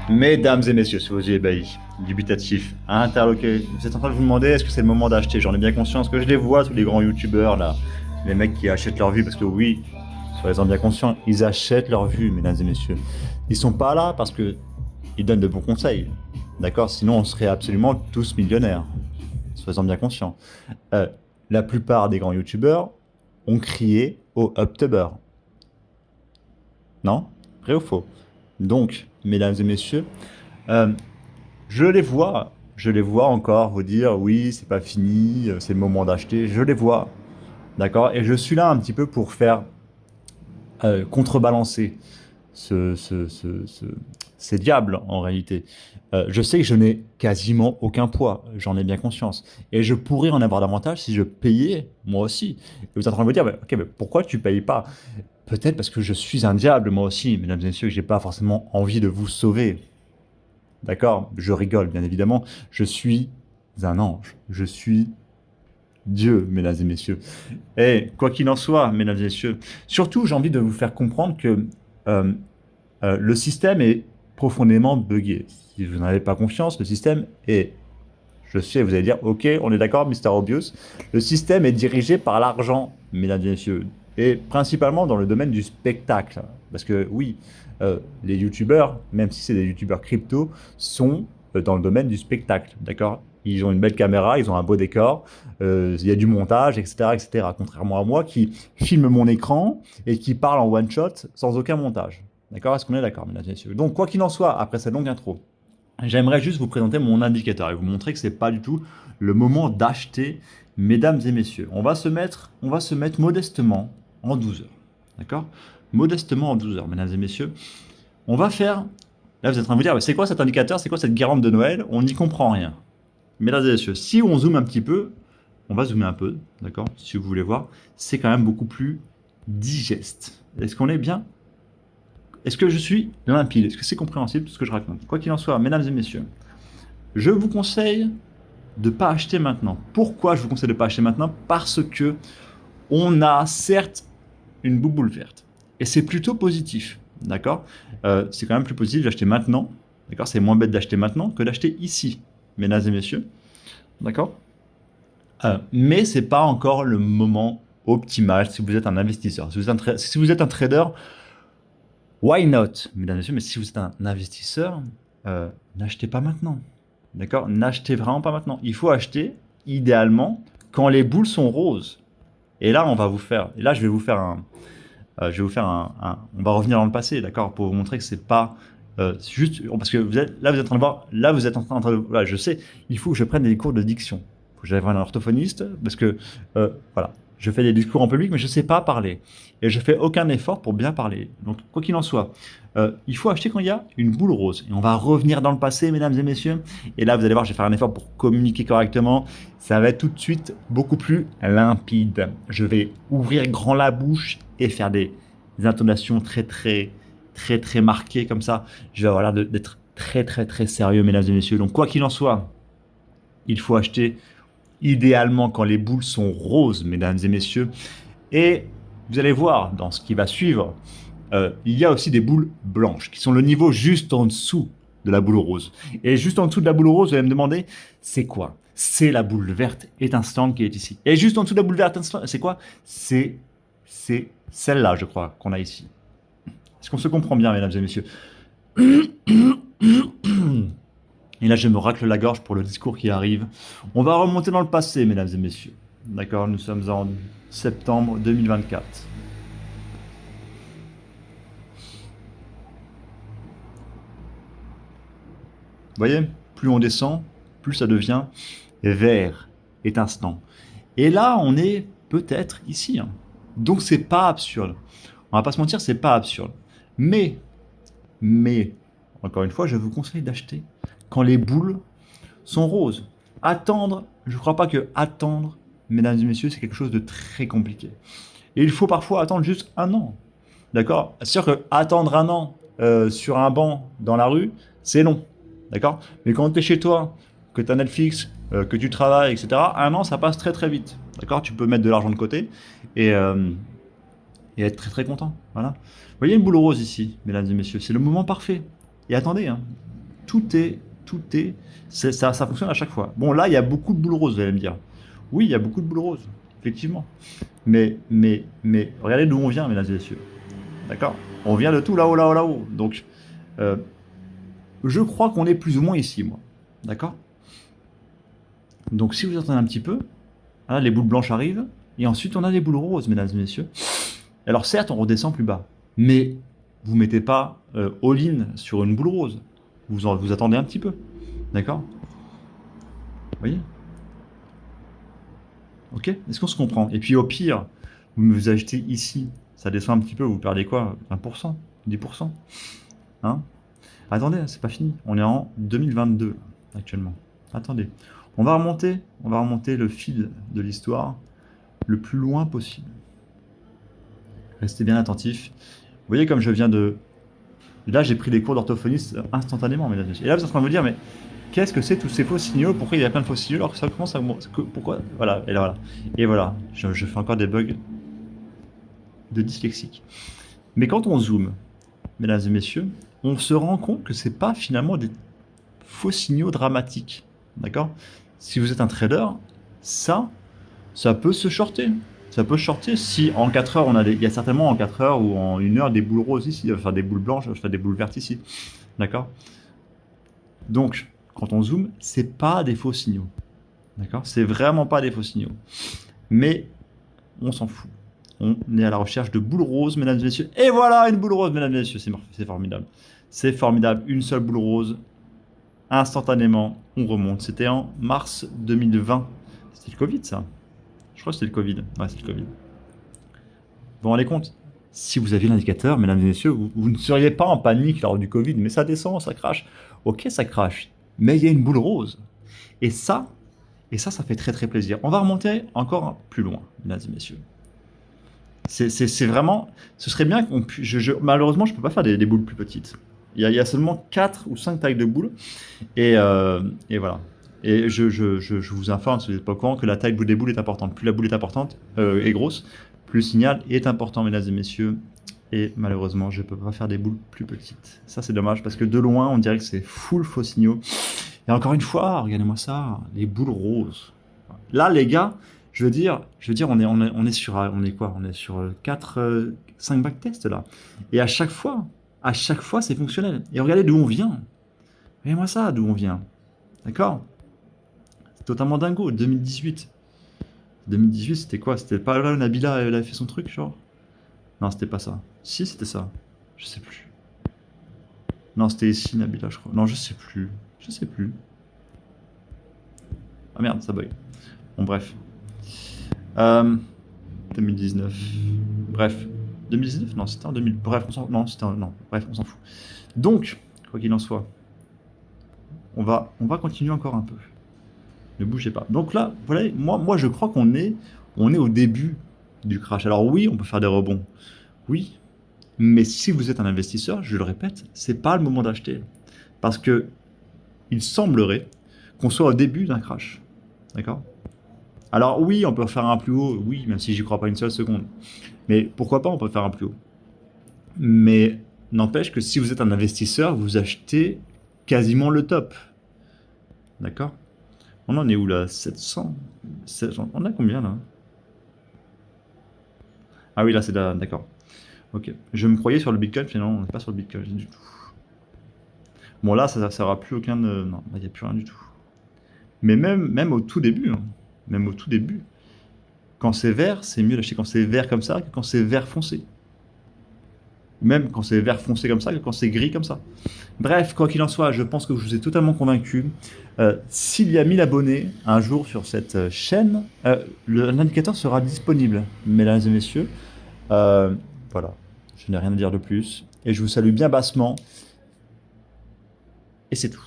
Mesdames et messieurs, sous vos yeux ébahis, dubitatifs, interloqués, vous êtes en train de vous demander est-ce que c'est le moment d'acheter. J'en ai bien conscience que je les vois, tous les grands youtubeurs là, les mecs qui achètent leur vue, parce que oui, soyez-en bien conscients, ils achètent leur vue, mesdames et messieurs. Ils sont pas là parce que ils donnent de bons conseils, d'accord? Sinon on serait absolument tous millionnaires. Soyez-en bien conscients. Euh, la plupart des grands youtubeurs ont crié au Uptuber. Non? Vrai ou faux? Donc, mesdames et messieurs, euh, je les vois encore vous dire oui, c'est pas fini, c'est le moment d'acheter. Je les vois, d'accord? Et je suis là un petit peu pour faire contrebalancer ces diables en réalité. Je sais que je n'ai quasiment aucun poids, j'en ai bien conscience. Et je pourrais en avoir davantage si je payais moi aussi. Et vous êtes en train de me dire, ok, mais pourquoi tu payes pas? Peut-être parce que je suis un diable moi aussi, mesdames et messieurs, que j'ai pas forcément envie de vous sauver. D'accord? Je rigole, bien évidemment. Je suis un ange. Je suis Dieu, mesdames et messieurs. Et quoi qu'il en soit, mesdames et messieurs, surtout, j'ai envie de vous faire comprendre que euh, le système est profondément buggé. Si vous n'en avez pas confiance, le système est. Je sais, vous allez dire, ok, on est d'accord, Mister Obvious. Le système est dirigé par l'argent, mesdames et messieurs, et principalement dans le domaine du spectacle. Parce que oui, les youtubeurs, même si c'est des youtubeurs crypto, sont dans le domaine du spectacle, d'accord? Ils ont une belle caméra, ils ont un beau décor, il y a du montage, etc., etc. Contrairement à moi qui filme mon écran et qui parle en one shot sans aucun montage. D'accord? Est-ce qu'on est d'accord, mesdames et messieurs? Donc, quoi qu'il en soit, après cette longue intro, j'aimerais juste vous présenter mon indicateur et vous montrer que c'est pas du tout le moment d'acheter, mesdames et messieurs. On va se mettre modestement en 12 heures. D'accord? Modestement en 12 heures, mesdames et messieurs. On va faire. Là, vous êtes en train de vous dire, c'est quoi cet indicateur? C'est quoi cette guirlande de Noël? On n'y comprend rien. Mesdames et messieurs, si on zoome un petit peu, on va zoomer un peu, d'accord? Si vous voulez voir, c'est quand même beaucoup plus digeste. Est-ce qu'on est bien? Est-ce que je suis limpide? Est-ce que c'est compréhensible tout ce que je raconte? Quoi qu'il en soit, mesdames et messieurs, je vous conseille de ne pas acheter maintenant. Pourquoi je vous conseille de ne pas acheter maintenant? Parce que on a certes une bouboule verte. Et c'est plutôt positif. D'accord? C'est quand même plus positif d'acheter maintenant. D'accord? C'est moins bête d'acheter maintenant que d'acheter ici, mesdames et messieurs. D'accord? Mais c'est pas encore le moment optimal si vous êtes un investisseur. Si vous êtes un trader, why not, mesdames et messieurs? Mais si vous êtes un investisseur, n'achetez pas maintenant. D'accord? N'achetez vraiment pas maintenant. Il faut acheter, idéalement, quand les boules sont roses. Et là, et là, je vais vous faire on va revenir dans le passé, d'accord, pour vous montrer que c'est pas juste, parce que là, vous êtes en train de voir, là, vous êtes en train de, voilà, je sais, il faut que je prenne des cours de diction. Il faut que j'aille voir un orthophoniste, parce que, voilà, je fais des discours en public, mais je sais pas parler. Et je fais aucun effort pour bien parler. Donc, quoi qu'il en soit, il faut acheter quand il y a une boule rose. Et on va revenir dans le passé, mesdames et messieurs. Et là, vous allez voir, je vais faire un effort pour communiquer correctement. Ça va être tout de suite beaucoup plus limpide. Je vais ouvrir grand la bouche et faire des intonations très marquées comme ça. Je vais avoir l'air d'être très sérieux, mesdames et messieurs. Donc, quoi qu'il en soit, il faut acheter idéalement quand les boules sont roses, mesdames et messieurs. Et vous allez voir dans ce qui va suivre, il y a aussi des boules blanches qui sont le niveau juste en dessous de la boule rose. Et juste en dessous de la boule rose, vous allez me demander, c'est quoi? C'est la boule verte étincelante qui est ici. Et juste en dessous de la boule verte étincelante, c'est quoi? C'est celle-là, je crois, qu'on a ici. Est-ce qu'on se comprend bien, mesdames et messieurs? Et là, je me racle la gorge pour le discours qui arrive. On va remonter dans le passé, mesdames et messieurs. D'accord, nous sommes en septembre 2024. Vous voyez, plus on descend, plus ça devient vert, étincelant. Et là, on est peut-être ici. Hein. Donc, c'est pas absurde. On va pas se mentir, c'est pas absurde. Mais, encore une fois, je vous conseille d'acheter quand les boules sont roses. Attendre, je ne crois pas que attendre, mesdames et messieurs, c'est quelque chose de très compliqué. Et il faut parfois attendre juste un an. D'accord? C'est sûr que attendre un an sur un banc dans la rue, c'est long. D'accord? Mais quand tu es chez toi, que tu as Netflix, que tu travailles, etc., un an, ça passe très vite. D'accord? Tu peux mettre de l'argent de côté et, euh, et être très content. Voilà. Vous voyez une boule rose ici, mesdames et messieurs, c'est le moment parfait. Et attendez, hein, ça fonctionne à chaque fois. Bon, là, il y a beaucoup de boules roses, vous allez me dire. Oui, il y a beaucoup de boules roses, effectivement. Mais, regardez d'où on vient, mesdames et messieurs. D'accord? On vient de tout là-haut, là-haut, là-haut. Donc, euh, je crois qu'on est plus ou moins ici, moi. D'accord? Donc, si vous entendez un petit peu, là, les boules blanches arrivent, et ensuite, on a les boules roses, mesdames et messieurs. Alors, certes, on redescend plus bas, mais vous mettez pas all-in sur une boule rose. Vous attendez un petit peu. D'accord? Vous voyez? Ok? Est-ce qu'on se comprend? Et puis, au pire, vous achetez ici, ça descend un petit peu, vous perdez quoi? 1%? 10%? Hein? Attendez, c'est pas fini. On est en 2022 actuellement. Attendez. On va remonter le fil de l'histoire le plus loin possible. Restez bien attentifs. Vous voyez comme je viens de... Là, j'ai pris des cours d'orthophonie instantanément, mesdames et messieurs. Et là, vous êtes en train de me dire, mais qu'est-ce que c'est tous ces faux signaux? Pourquoi il y a plein de faux signaux alors que ça commence à... Pourquoi? Voilà, et là, voilà. Et voilà, je fais encore des bugs de dyslexique. Mais quand on zoome, mesdames et messieurs, on se rend compte que c'est pas finalement des faux signaux dramatiques. D'accord? Si vous êtes un trader, ça peut se shorter. Ça peut shorter si en 4 heures, il y a certainement en 4 heures ou en 1 heure des boules roses ici, enfin des boules blanches, enfin des boules vertes ici. D'accord? Donc, quand on zoome, c'est pas des faux signaux. D'accord? C'est vraiment pas des faux signaux. Mais on s'en fout. On est à la recherche de boules roses, mesdames et messieurs. Et voilà une boule rose, mesdames et messieurs. C'est formidable. C'est formidable. Une seule boule rose. Instantanément, on remonte. C'était en mars 2020. C'était le Covid, ça. Je crois que c'était le Covid. Ouais, c'est le Covid. Vous vous rendez compte? Si vous aviez l'indicateur, mesdames et messieurs, vous ne seriez pas en panique lors du Covid. Mais ça descend, ça crache. Ok, ça crache. Mais il y a une boule rose. Et ça fait très très plaisir. On va remonter encore plus loin, mesdames et messieurs. C'est vraiment... Ce serait bien qu'on puisse... malheureusement, je ne peux pas faire des boules plus petites. Il y a seulement 4 ou 5 tailles de boules. Et voilà. Et je vous informe, si vous n'êtes pas au courant, que la taille des boules est importante. Plus la boule est importante, est grosse, plus le signal est important, mesdames et messieurs. Et malheureusement, je ne peux pas faire des boules plus petites. Ça, c'est dommage, parce que de loin, on dirait que c'est full faux signaux. Et encore une fois, regardez-moi ça, les boules roses. Là, les gars, je veux dire, on est sur quoi? On est sur 5 backtests là. Et à chaque fois, c'est fonctionnel. Et regardez d'où on vient. Regardez-moi ça, d'où on vient. D'accord? C'est totalement dingo. 2018. 2018, c'était quoi? C'était pas là où Nabila elle avait fait son truc, genre? Non, c'était pas ça. Si, c'était ça. Je sais plus. Non, c'était ici, Nabila, je crois. Non, je sais plus. Je sais plus. Ah merde, ça bug. Bon, bref. 2019. Bref. 2019? Non, c'était en 2000. Bref, non, c'était non, bref, on s'en fout. Donc, quoi qu'il en soit, on va continuer encore un peu. Ne bougez pas. Donc là, voilà, moi je crois qu'on est au début du crash. Alors oui, on peut faire des rebonds. Oui. Mais si vous êtes un investisseur, je le répète, c'est pas le moment d'acheter. Parce que il semblerait qu'on soit au début d'un crash. D'accord? Alors oui, on peut faire un plus haut, oui, même si j'y crois pas une seule seconde. Mais pourquoi pas, on peut faire un plus haut. Mais n'empêche que si vous êtes un investisseur, vous achetez quasiment le top. D'accord? On en est où là? 700? On a combien là? Ah oui, là c'est là, d'accord. Ok. Je me croyais sur le Bitcoin, finalement on n'est pas sur le Bitcoin du tout. Bon là, ça ne sert plus aucun... non, il n'y a plus rien du tout. Mais même au tout début, hein, même au tout début, quand c'est vert, c'est mieux d'acheter quand c'est vert comme ça que quand c'est vert foncé. Même quand c'est vert foncé comme ça que quand c'est gris comme ça. Bref, quoi qu'il en soit, je pense que je vous ai totalement convaincu. S'il y a 1000 abonnés un jour sur cette chaîne, l'indicateur sera disponible, mesdames et messieurs. Voilà, je n'ai rien à dire de plus. Et je vous salue bien bassement. Et c'est tout.